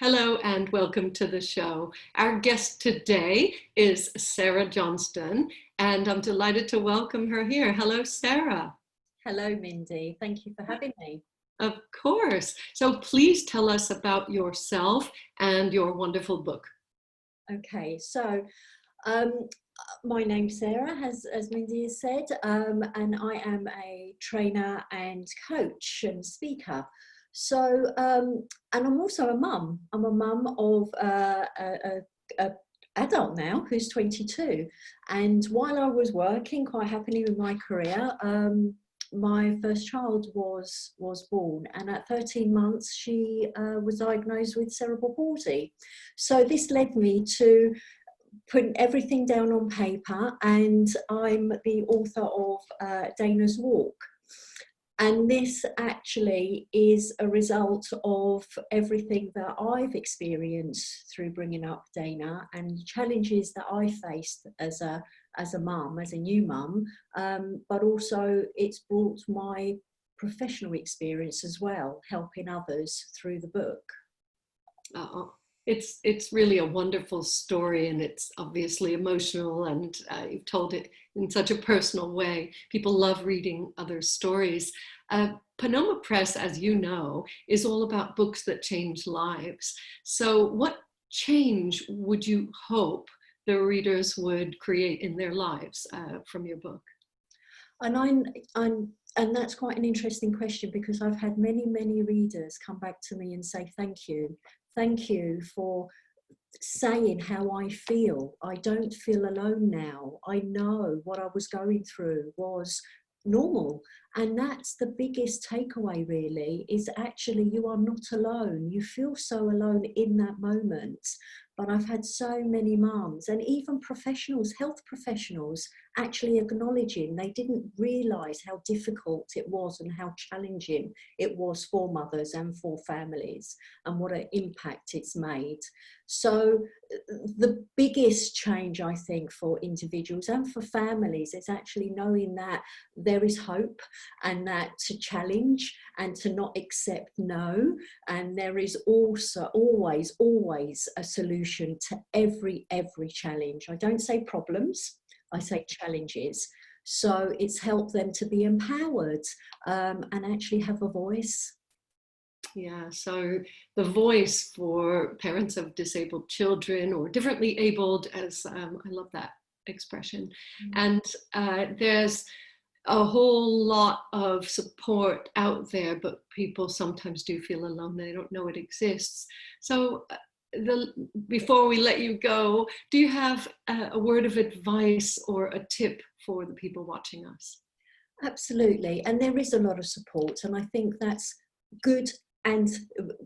Hello and welcome to the show. Our guest today is Sera Johnston, and I'm delighted to welcome her here. Hello, Sera. Hello, Mindy. Thank you for having me. Of course. So please tell us about yourself and your wonderful book. Okay, so my name's Sera, as Mindy has said, and I am a trainer and coach and speaker. So, and I'm also a mum. I'm a mum of a adult now who's 22. And while I was working quite happily with my career, my first child was born, and at 13 months she was diagnosed with cerebral palsy. So this led me to putting everything down on paper, and I'm the author of Dana's Walk. And this actually is a result of everything that I've experienced through bringing up Dana and challenges that I faced as a mum, as a new mum, but also it's brought my professional experience as well, helping others through the book. It's really a wonderful story, and it's obviously emotional, and you've told it in such a personal way. People love reading other stories. Panoma Press, as you know, is all about books that change lives. So what change would you hope the readers would create in their lives from your book? And that's quite an interesting question, because I've had many readers come back to me and say thank you. Thank you for saying how I feel. I don't feel alone now. I know what I was going through was normal. And that's the biggest takeaway, really, is actually you are not alone. You feel so alone in that moment. But I've had so many mums and even professionals, health professionals, actually acknowledging they didn't realise how difficult it was and how challenging it was for mothers and for families, and what an impact it's made. So the biggest change, I think, for individuals and for families is actually knowing that there is hope, and that to challenge and to not accept no, and there is also always a solution to every challenge. I don't say problems, I say challenges. So it's helped them to be empowered and actually have a voice. Yeah, so the voice for parents of disabled children, or differently abled, as I love that expression. And there's a whole lot of support out there, but people sometimes do feel alone. They don't know it exists. So before we let you go, do you have a word of advice or a tip for the people watching us? Absolutely. And there is a lot of support, and I think that's good and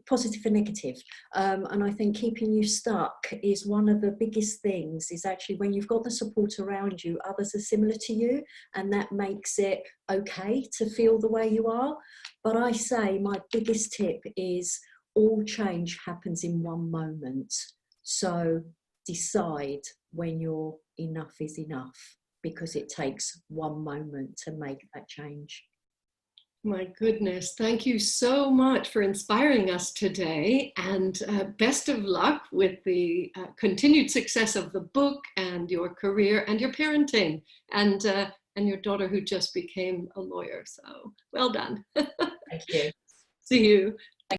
positive and negative. And I think keeping you stuck is one of the biggest things, is actually when you've got the support around you, others are similar to you, and that makes it okay to feel the way you are. But I say my biggest tip is all change happens in one moment. So decide when your enough is enough, because it takes one moment to make that change. My goodness, thank you so much for inspiring us today, and best of luck with the continued success of the book and your career and your parenting, and your daughter who just became a lawyer. So well done. Thank you. See you.